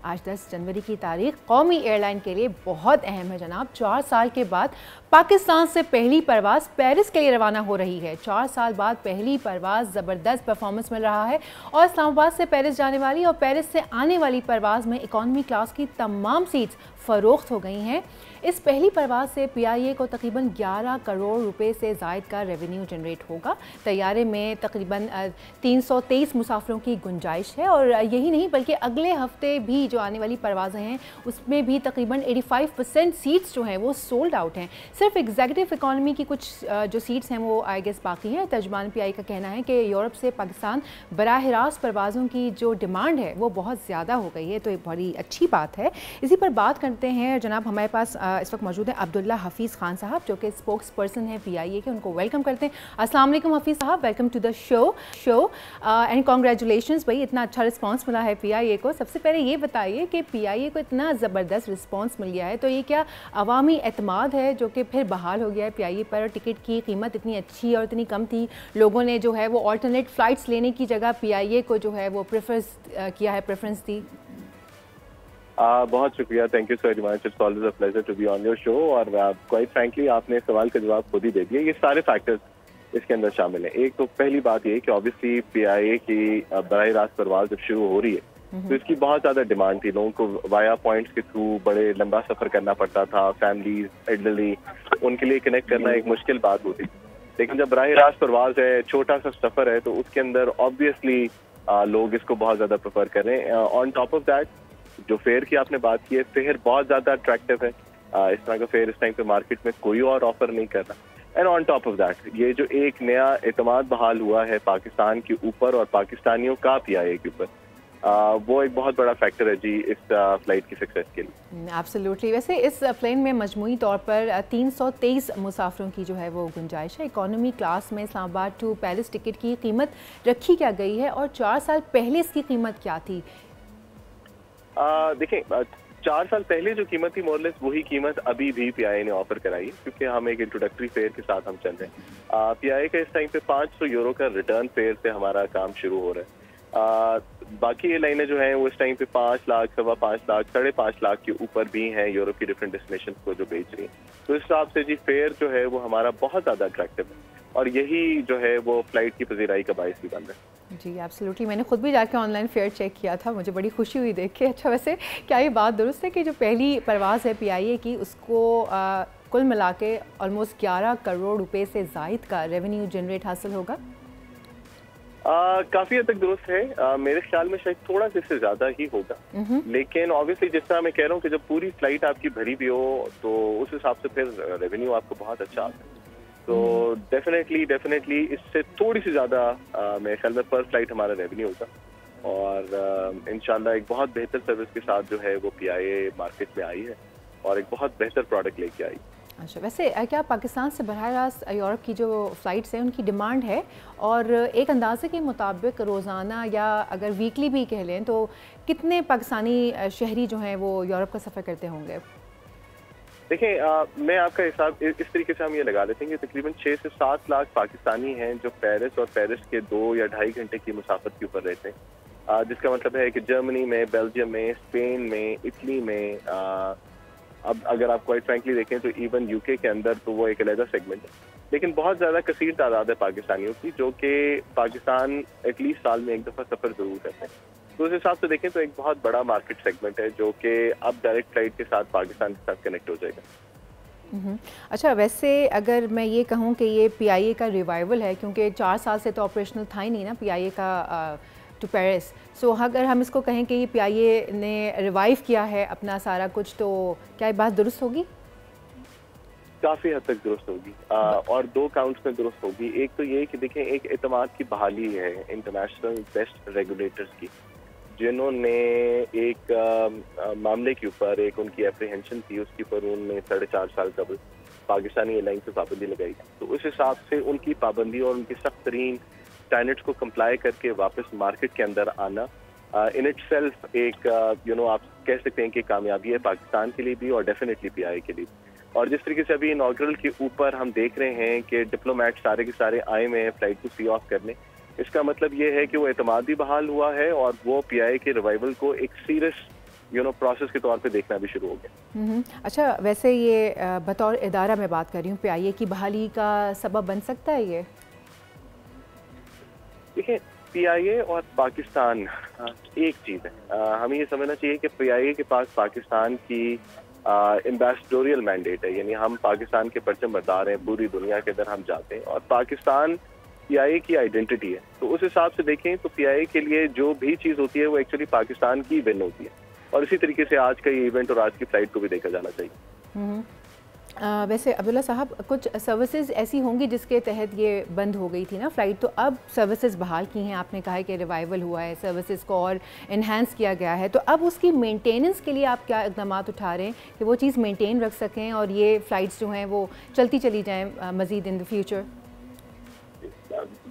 आज 10 जनवरी की तारीख कौमी एयरलाइन के लिए बहुत अहम है जनाब। 4 साल के बाद पाकिस्तान से पहली परवाज़ पेरिस के लिए रवाना हो रही है। 4 साल बाद पहली परवाज़ ज़बरदस्त परफॉर्मेंस मिल रहा है और इस्लामाबाद से पेरिस जाने वाली और पेरिस से आने वाली परवाज़ में इकॉनमी क्लास की तमाम सीट्स फ़रोख्त हो गई हैं। इस पहली परवाज़ से PIA को तकरीबन 11 करोड़ रुपए से ज़ायद का रेवेन्यू जनरेट होगा। तैयारे में तकरीबन 323 मुसाफिरों की गुंजाइश है और यही नहीं बल्कि अगले हफ्ते भी जो आने वाली परवाज़ें हैं उसमें भी तकरीबन 85% सीट्स जो हैं वो सोल्ड आउट हैं। सिर्फ एग्जीक्यूटिव इकॉनमी की कुछ जो सीट्स हैं वो आई गेस बाकी हैं। तर्जमान PIA का कहना है कि यूरोप से पाकिस्तान बराह रास्त परवाज़ों की जो डिमांड है वो बहुत ज़्यादा हो गई है, तो एक बड़ी अच्छी बात है। इसी पर बात करते हैं जनाब, हमारे पास इस वक्त मौजूद है अब्दुल्ला हफीज़ खान साहब जो कि स्पोक्स पर्सन है PIA के। उनको वेलकम करते हैं। अस्सलाम वालेकुम हफीज़ साहब, welcome to the show and congratulations भाई, इतना अच्छा रिस्पांस मिला है PIA को। सबसे पहले ये बताइए कि PIA को इतना ज़बरदस्त रिस्पांस मिल गया है तो ये क्या अवामी एतमाद है जो कि फिर बहाल हो गया है PIA पर? टिकट की कीमत इतनी अच्छी और इतनी कम थी, लोगों ने जो है वो ऑल्टरनेट फ़्लाइट्स लेने की जगह PIA को जो है वो प्रेफरेंस दी। बहुत शुक्रिया, thank you so much, it's always a pleasure to be on your show. और क्वाइट फ्रैंकली आपने सवाल का जवाब खुद ही दे दिया। ये सारे फैक्टर्स इसके अंदर शामिल हैं। एक तो पहली बात ये कि ऑब्वियसली PIA की बराह रास्त परवाज़ जब शुरू हो रही है तो इसकी बहुत ज़्यादा डिमांड थी। लोगों को वाया पॉइंट्स के थ्रू बड़े लंबा सफ़र करना पड़ता था, फैमिलीज, एल्डरली, उनके लिए कनेक्ट करना एक मुश्किल बात होती। लेकिन जब बराह रास्त परवाज़ है, छोटा सा सफ़र है, तो उसके अंदर ऑब्वियसली लोग इसको बहुत ज़्यादा प्रेफर कर रहे हैं। ऑन टॉप ऑफ दैट जो फेयर की आपने बात की है, फेयर बहुत ज़्यादा अट्रैक्टिव है। इस तरह का फेयर इस टाइम पे मार्केट में कोई और ऑफर नहीं कर रहा। And on top of that ये जो एक नया एतमाद बहाल हुआ है पाकिस्तान के ऊपर और पाकिस्तानियों का PIA के ऊपर, वो एक बहुत बड़ा फैक्टर है जी इस फ्लाइट की सक्सेस के लिए। एब्सोल्युटली। वैसे इस प्लेन में मजमूई तौर पर 323 मुसाफिरों की जो है वो गुंजाइश है। इकॉनमी क्लास में इस्लामाबाद टू पेरिस टिकट की कीमत रखी क्या गई है और 4 साल पहले इसकी कीमत क्या थी? देखें, 4 साल पहले जो कीमत थी मोरलेस वही कीमत अभी भी PIA ने ऑफर कराई है, क्योंकि हम एक इंट्रोडक्टरी फेयर के साथ हम चल रहे हैं। PIA का इस टाइम पे 500 यूरो का रिटर्न फेयर से हमारा काम शुरू हो रहा है। बाकी एयरलाइनें जो हैं वो इस टाइम पे 5 लाख, 5.25 लाख, 5.5 लाख के ऊपर भी हैं यूरोप की डिफरेंट डेस्टिनेशन को जो बेच रही हैं। तो इस हिसाब से जी फेयर जो है वो हमारा बहुत ज़्यादा अट्रैक्टिव है और यही जो है वो फ्लाइट की पजीराई का बायस भी बन रहा है। जी एब्सोल्युटली, मैंने खुद भी जाके ऑनलाइन फेयर चेक किया था, मुझे बड़ी खुशी हुई देख के। अच्छा, वैसे क्या ये बात दुरुस्त है कि जो पहली परवाज़ है PIA की उसको कुल मिला के ऑलमोस्ट 11 करोड़ रुपए से ज़ायद का रेवेन्यू जनरेट हासिल होगा? काफी हद तक दुरुस्त है। मेरे ख्याल में शायद थोड़ा इससे ज्यादा ही होगा, लेकिन ऑब्वियसली जिस तरह मैं कह रहा हूँ कि जब पूरी फ्लाइट आपकी भरी भी हो तो उस हिसाब से फिर रेवेन्यू आपको बहुत अच्छा आता है। तो डेफिनेटली इससे थोड़ी सी ज्यादा मेरे ख्याल में पर फ्लाइट हमारा रेवेन्यू होगा और इंशाल्लाह एक बहुत बेहतर सर्विस के साथ जो है वो PIA मार्केट में आई है और एक बहुत बेहतर प्रोडक्ट लेके आई। अच्छा, वैसे क्या पाकिस्तान से बराह रास्त यूरोप की जो फ़्लाइट्स हैं उनकी डिमांड है? और एक अंदाजे के मुताबिक रोज़ाना या अगर वीकली भी कह लें तो कितने पाकिस्तानी शहरी जो हैं वो यूरोप का सफ़र करते होंगे? देखें, मैं आपका हिसाब इस तरीके से हम ये लगा लेते हैं कि तकरीबन 6 से 7 लाख पाकिस्तानी हैं जो पेरिस और पेरिस के 2 या 2.5 घंटे की मुसाफत के ऊपर रहते हैं। जिसका मतलब है कि जर्मनी में, बेल्जियम में, स्पेन में, इटली में, अब अगर आप क्वाइट फ्रैंकली देखें तो इवन UK के अंदर तो वो एक अलग सेगमेंट है। लेकिन बहुत ज़्यादा कसीर तादाद है पाकिस्तानियों की जो कि पाकिस्तान एटलीस्ट साल में एक दफ़ा सफ़र ज़रूर करते हैं। तो उस हिसाब से देखें तो एक बहुत बड़ा मार्केट सेगमेंट है जो कि अब डायरेक्ट फ्लाइट के साथ पाकिस्तान के साथ कनेक्ट हो जाएगा। अच्छा, वैसे अगर मैं ये कहूँ कि ये PIA का रिवाइवल है, क्योंकि 4 साल से तो ऑपरेशनल था ही नहीं ना PIA का टू पेरिस, सो अगर हम इसको कहें कि ये PIA ने रिवाइव किया है अपना सारा कुछ, तो क्या ये बात दुरुस्त होगी? काफ़ी हद तक दुरुस्त होगी और 2 काउंट्स में दुरुस्त होगी। एक तो ये कि देखें, एक एतमाद की बहाली है इंटरनेशनल बेस्ट रेगुलेटर्स की, जिन्होंने एक मामले के ऊपर एक उनकी एप्रीहेंशन थी, उसके ऊपर उन्होंने 4.5 साल कबल पाकिस्तानी एयरलाइन से पाबंदी लगाई। तो उस हिसाब से उनकी पाबंदी और उनकी सख्त तरीन स्टैंडर्ड्स को कंप्लाई करके वापस मार्केट के अंदर आना इन इट सेल्फ एक आप कह सकते हैं कि कामयाबी है पाकिस्तान के लिए भी और डेफिनेटली PIA के लिए। और जिस तरीके से अभी इनॉग्रल के ऊपर हम देख रहे हैं कि डिप्लोमेट सारे के सारे आए हुए हैं फ्लाइट को सी ऑफ करने, इसका मतलब ये है कि वो एतमाद भी बहाल हुआ है और वो PIA के रिवाइवल को एक सीरियस प्रोसेस के तौर पे देखना भी शुरू हो गया। अच्छा, वैसे ये बतौर इदारा मैं बात कर रही हूँ, PIA की बहाली का सबब बन सकता है ये? देखिए, PIA और पाकिस्तान एक चीज़ है। हमें ये समझना चाहिए कि PIA के पास पाकिस्तान की एम्बेसडोरियल मैंडेट है, यानी हम पाकिस्तान के परचम बरदार हैं, पूरी दुनिया के अंदर हम जाते हैं और पाकिस्तान PIA की आइडेंटिटी है। तो उस हिसाब से देखें तो PIA के लिए जो भी चीज़ होती है वो एक्चुअली पाकिस्तान की विन होती है, और इसी तरीके से आज का ये इवेंट और आज की फ्लाइट को भी देखा जाना चाहिए। वैसे अब्दुल्ला साहब, कुछ सर्विसेज ऐसी होंगी जिसके तहत ये बंद हो गई थी ना फ्लाइट, तो अब सर्विसेज बहाल की हैं। आपने कहा है कि रिवाइवल हुआ है, सर्विसेज को और इन्हांस किया गया है, तो अब उसकी मेंटेनेंस के लिए आप क्या इक़दाम उठा रहे हैं कि वो चीज़ मेंटेन रख सकें और ये फ़्लाइट्स जो हैं वो चलती चली जाएँ मज़ीद in the future?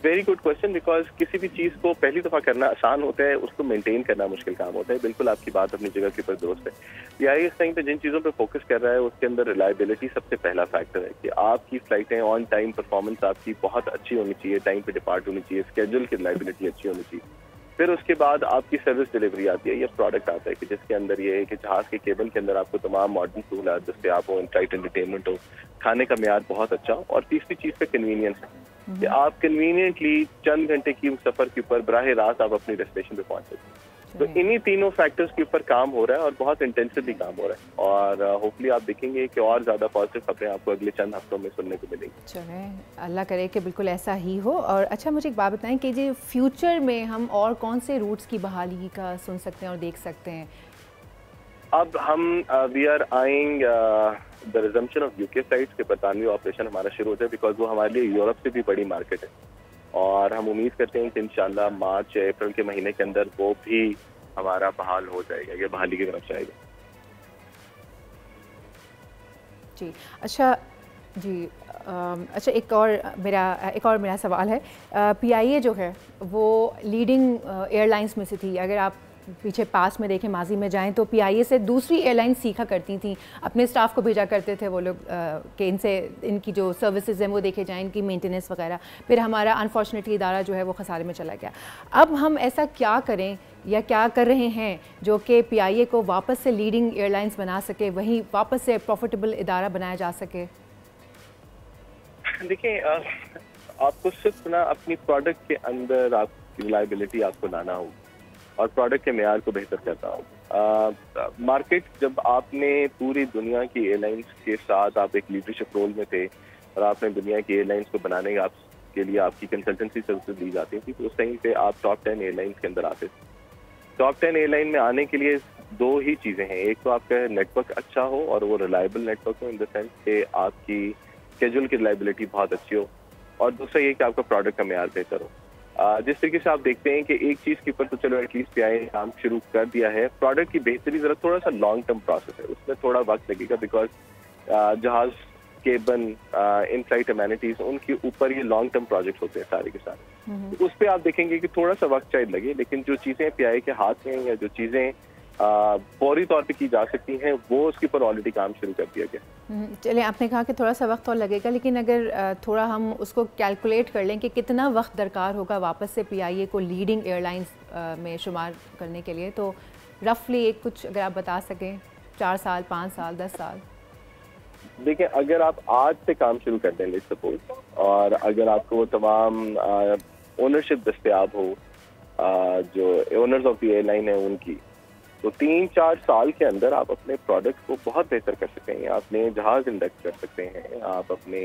Very good question, because किसी भी चीज़ को पहली दफ़ा करना आसान होता है, उसको मेंटेन करना मुश्किल काम होता है। बिल्कुल आपकी बात अपनी जगह के ऊपर दुरुस्त है। PIA इस टाइम पे जिन चीज़ों पे फोकस कर रहा है उसके अंदर रिलायबिलिटी सबसे पहला फैक्टर है कि आपकी फ्लाइटें ऑन टाइम, परफॉर्मेंस आपकी बहुत अच्छी होनी चाहिए, टाइम पे डिपार्ट होनी चाहिए, स्केड्यूल की रिलायबिलिटी अच्छी होनी चाहिए। फिर उसके बाद आपकी सर्विस डिलीवरी आती है, ये प्रोडक्ट आता है कि जिसके अंदर ये है कि जहाज़ के केबल के अंदर आपको तमाम मॉडर्न सहूलत दस्तयाब हो, इन फ्लाइट एंटरटेनमेंट हो, खाने का मेयार बहुत अच्छा हो, और तीसरी चीज़ पे कन्वीनियंस है कि आप कन्वीनियंटली चंद घंटे की सफर के ऊपर बराह रास्त आप अपनी डेस्टिनेशन पे पहुंच सकते हैं। तो इन्हीं तीनों फैक्टर्स के ऊपर काम हो रहा है और बहुत इंटेंसिवली काम हो रहा है, और होपफुली आप देखेंगे कि और ज़्यादा पॉजिटिव खबरें आपको अगले चंद हफ्तों में सुनने को मिलेंगी। चलें, अल्लाह करे कि बिल्कुल ऐसा ही हो। और अच्छा, मुझे एक बात बताएं कि जी फ्यूचर में हम और कौन से रूट्स की बहाली का सुन सकते हैं और देख सकते हैं? अब हम we are eyeing the resumption of UK flights के बरतानवी ऑपरेशन हमारा शुरू होता है, बिकॉज वो हमारे लिए यूरोप से भी बड़ी मार्केट है, और हम उम्मीद करते हैं कि इंशाल्लाह मार्च या अप्रैल के महीने के अंदर वो भी हमारा बहाल हो जाएगा, ये बहाली की तरफ जाएगा। जी अच्छा, जी अच्छा, एक और मेरा सवाल है। PIA जो है वो लीडिंग एयरलाइंस में से थी। अगर आप पीछे पास में देखें, माजी में जाएं, तो PIA से दूसरी एयरलाइन सीखा करती थी, अपने स्टाफ को भेजा करते थे वो लोग कि इनसे इनकी जो सर्विसेज हैं वो देखे जाएं, इनकी मेंटेनेंस वगैरह। फिर हमारा अनफॉर्चुनेटली इदारा जो है वो खसारे में चला गया। अब हम ऐसा क्या करें या क्या कर रहे हैं जो कि PIA को वापस से लीडिंग एयरलाइंस बना सके, वहीं वापस से प्रॉफिटेबल इदारा बनाया जा सके? देखिए, आपको सिर्फ ना अपनी प्रोडक्ट के अंदर आपकी रिलायबिलिटी आपको लाना होगी और प्रोडक्ट के मेयार को बेहतर करना होगा। मार्केट, जब आपने पूरी दुनिया की एयरलाइंस के साथ आप एक लीडरशिप रोल में थे और आपने दुनिया की एयरलाइंस को बनाने के लिए आपकी कंसल्टेंसी सर्विसेज ली जाती थी, तो उस टाइम पे आप टॉप 10 एयरलाइंस के अंदर आते थे। टॉप 10 एयरलाइन में आने के लिए दो ही चीज़ें हैं, एक तो आपका नेटवर्क अच्छा हो और वो रिलायबल नेटवर्क हो, इन द सेंस कि आपकी स्केड्यूल की रिलायबिलिटी बहुत अच्छी हो, और दूसरा ये कि आपका प्रोडक्ट का मेयार बेहतर हो। जिस तरीके से आप देखते हैं कि एक चीज़ के ऊपर तो चलो एटलीस्ट PIA ने काम शुरू कर दिया है, प्रोडक्ट की बेहतरी ज़रा थोड़ा सा लॉन्ग टर्म प्रोसेस है, उसमें थोड़ा वक्त लगेगा, बिकॉज जहाज, केबन, इन फ्लाइट अमेनिटीज, उनके ऊपर ये लॉन्ग टर्म प्रोजेक्ट होते हैं सारे के सारे। तो उस पर आप देखेंगे कि थोड़ा सा वक्त शायद लगे, लेकिन जो चीज़ें PIA के हाथ में या जो चीज़ें फौरी तौर पे की जा सकती हैं वो उसके ऊपर ऑलरेडी काम शुरू कर दिया गया। चलिए, आपने कहा कि थोड़ा सा वक्त और लगेगा, लेकिन अगर थोड़ा हम उसको कैलकुलेट कर लें कि कितना वक्त दरकार होगा वापस से PIA को लीडिंग एयरलाइंस में शुमार करने के लिए, तो रफली एक कुछ अगर आप बता सकें, 4 साल, 5 साल, 10 साल? देखिए, अगर आप आज से काम शुरू कर दें लेट्स सपोज, और अगर आपको वो तमाम ओनरशिप दस्तयाब हो जो ओनर्स ऑफ द एयरलाइन है उनकी, तो 3-4 साल के अंदर आप अपने प्रोडक्ट को बहुत बेहतर कर सकते हैं। आप अपने जहाज इंडेक्स कर सकते हैं, आप अपने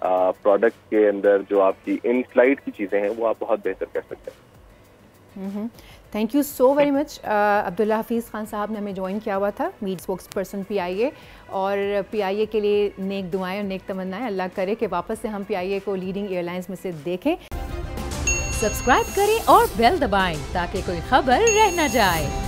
प्रोडक्ट के अंदर जो आपकी इन फ्लाइट की चीज़ें हैं वो आप बहुत बेहतर कर सकते हैं। Thank you so very much. Abdullah Hafeez Khan साहब ने हमें ज्वाइन किया हुआ था, मीट स्पोक्स पर्सन PIA, और PIA के लिए नेक दुआएं और नेक तमन्नाएं। अल्लाह करे कि वापस से हम PIA को लीडिंग एयरलाइंस में से देखें। सब्सक्राइब करें और बेल दबाएं ताकि कोई खबर रह न जाए।